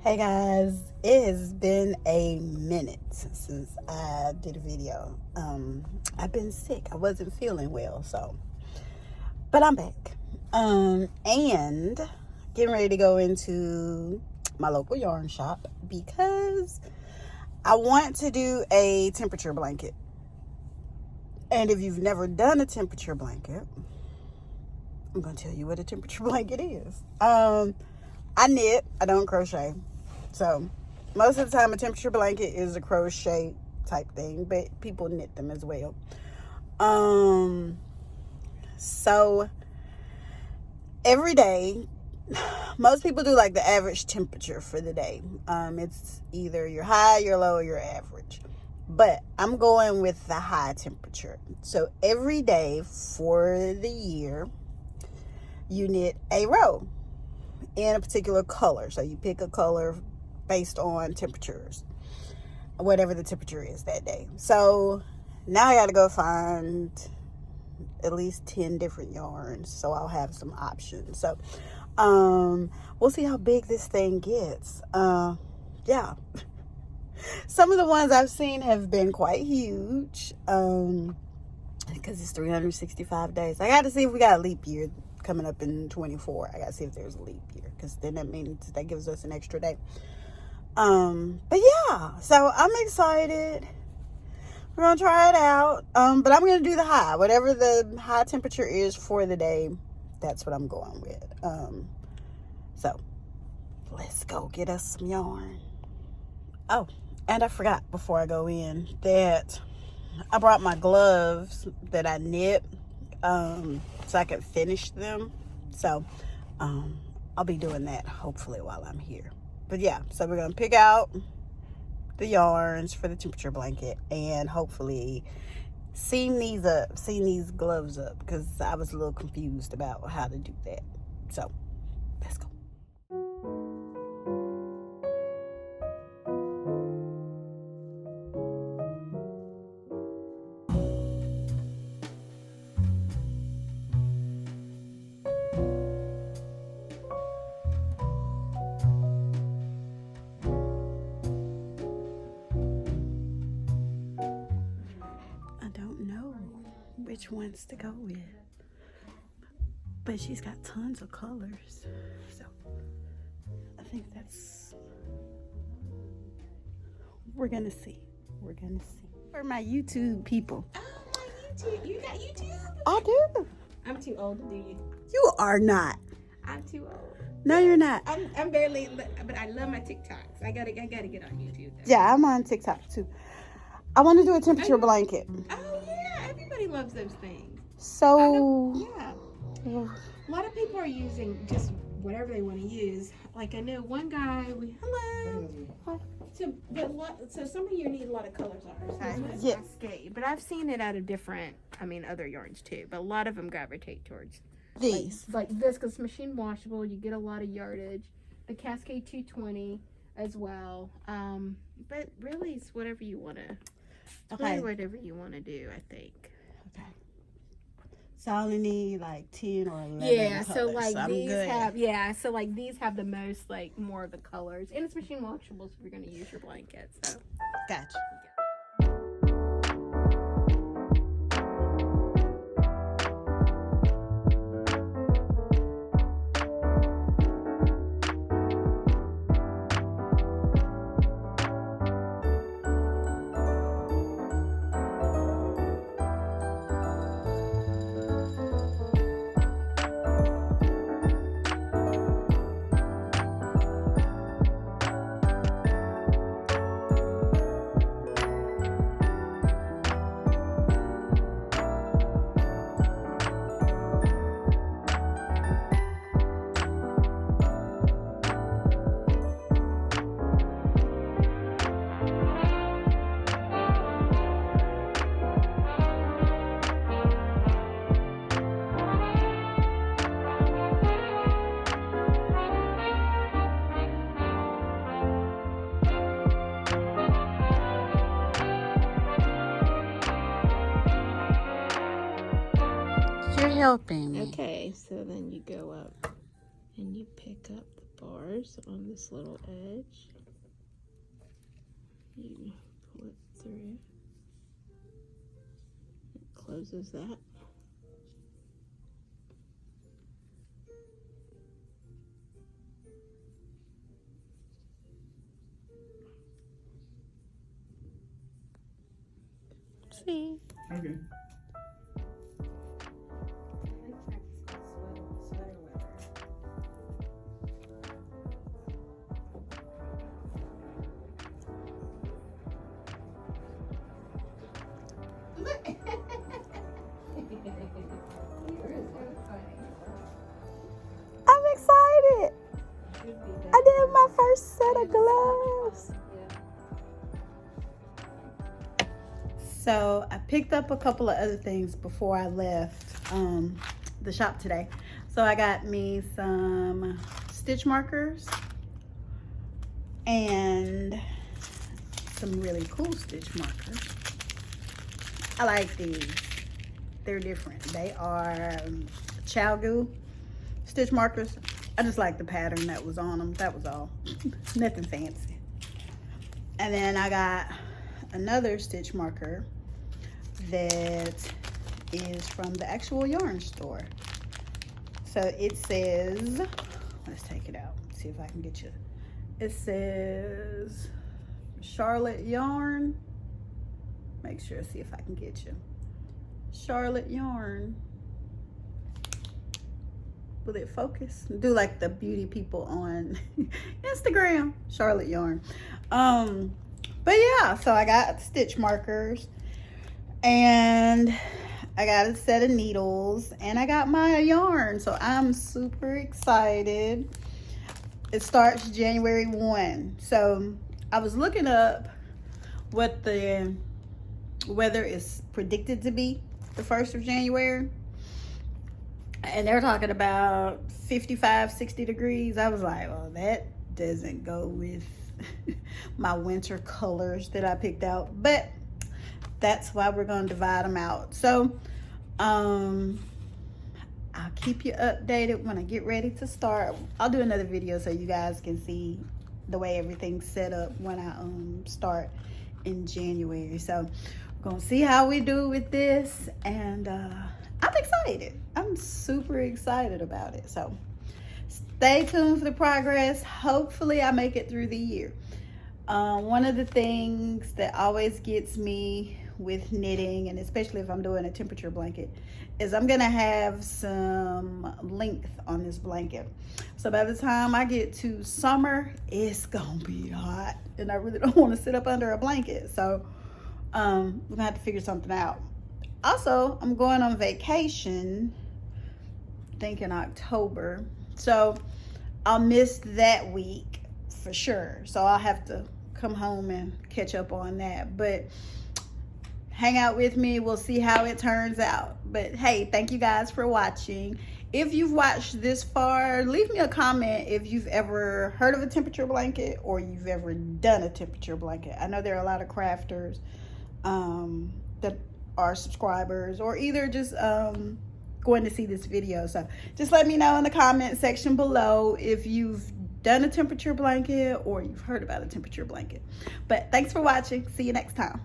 Hey guys, it has been a minute since I did a video. I've been sick. I wasn't feeling well, but I'm back. And getting ready to go into my local yarn shop because I want to do a temperature blanket. And if you've never done a temperature blanket, I'm going to tell you what a temperature blanket is. I knit, I don't crochet. So most of the time a temperature blanket is a crochet type thing, but people knit them as well. So every day, most people do like the average temperature for the day. It's either your high, your low, or your average. But I'm going with the high temperature. So every day for the year, you knit a row in a particular color. So you pick a color based on temperatures, whatever the temperature is that day. So now I got to go find at least 10 different yarns, so I'll have some options. So we'll see how big this thing gets. Yeah. Some of the ones I've seen have been quite huge, because it's 365 days. I got to see if we got a leap year coming up in 24. I got to see if there's a leap year, because then that means that gives us an extra day. But yeah, so I'm excited. We're gonna try it out. But I'm gonna do the high, whatever the high temperature is for the day. That's what I'm going with. So let's go get us some yarn. Oh, and I forgot before I go in that I brought my gloves that I knit, so I could finish them. So I'll be doing that hopefully while I'm here. But yeah, so we're gonna pick out the yarns for the temperature blanket and hopefully seam these gloves up, because I was a little confused about how to do that. So let's go. Which ones to go with, but she's got tons of colors, so I think we're gonna see. For my YouTube people. Oh, my YouTube. You got YouTube? I do. I'm too old to do you. You are not. I'm too old. No, you're not. I'm barely, but I love my TikToks. I gotta get on YouTube though. Yeah, I'm on TikTok too. I want to do a temperature blanket. Oh yeah, everybody loves those things. So yeah, a lot of people are using just whatever they want to use. Like I know one guy. So some of you need a lot of colors on her. So yeah. But I've seen it out of different, other yarns too. But a lot of them gravitate towards these. Like this, because it's machine washable. You get a lot of yardage. The Cascade 220 as well. But really, it's whatever you want to. Okay. Whatever you want to do, I think. Okay. So I only need like 10 or 11 Yeah, colors. so like I'm these good. so like these have the most, like more of the colors. And it's machine washable, so you're going to use your blanket. So Gotcha. You're helping me. okay, so then you go up and you pick up the bars on this little edge. You pull it through. It closes that. See? Okay. I'm excited. I did my first set of gloves. So I picked up a couple of other things before I left the shop today. So I got me some stitch markers and some really cool stitch markers. I like these. They're different. They are Chalgoo stitch markers. I just like the pattern that was on them. That was all. Nothing fancy. And then I got another stitch marker that is from the actual yarn store. So it says, let's take it out, see if I can get you. It says Charlotte yarn. Make sure, see if I can get you. Charlotte yarn. Will it focus? Do like the beauty people on Instagram. Charlotte yarn. But yeah, so I got stitch markers and I got a set of needles and I got my yarn. So I'm super excited. It starts January 1. So I was looking up what the weather is predicted to be the 1st of January. And they're talking about 55, 60 degrees. I was like, well, that doesn't go with my winter colors that I picked out, but that's why we're going to divide them out. So I'll keep you updated when I get ready to start. I'll do another video so you guys can see the way everything's set up when I start in January. So we're going to see how we do with this, and I'm excited. I'm super excited about it. So stay tuned for the progress. Hopefully I make it through the year. One of the things that always gets me with knitting, and especially if I'm doing a temperature blanket, is I'm gonna have some length on this blanket. So by the time I get to summer, it's gonna be hot and I really don't want to sit up under a blanket. So we're gonna have to figure something out. Also, I'm going on vacation, I think in October. So I'll miss that week for sure. So I'll have to come home and catch up on that. But hang out with me. We'll see how it turns out. But hey, thank you guys for watching. If you've watched this far, leave me a comment if you've ever heard of a temperature blanket or you've ever done a temperature blanket. I know there are a lot of crafters that are subscribers, or either just going to see this video. So just let me know in the comment section below if you've done a temperature blanket or you've heard about a temperature blanket. But thanks for watching. See you next time.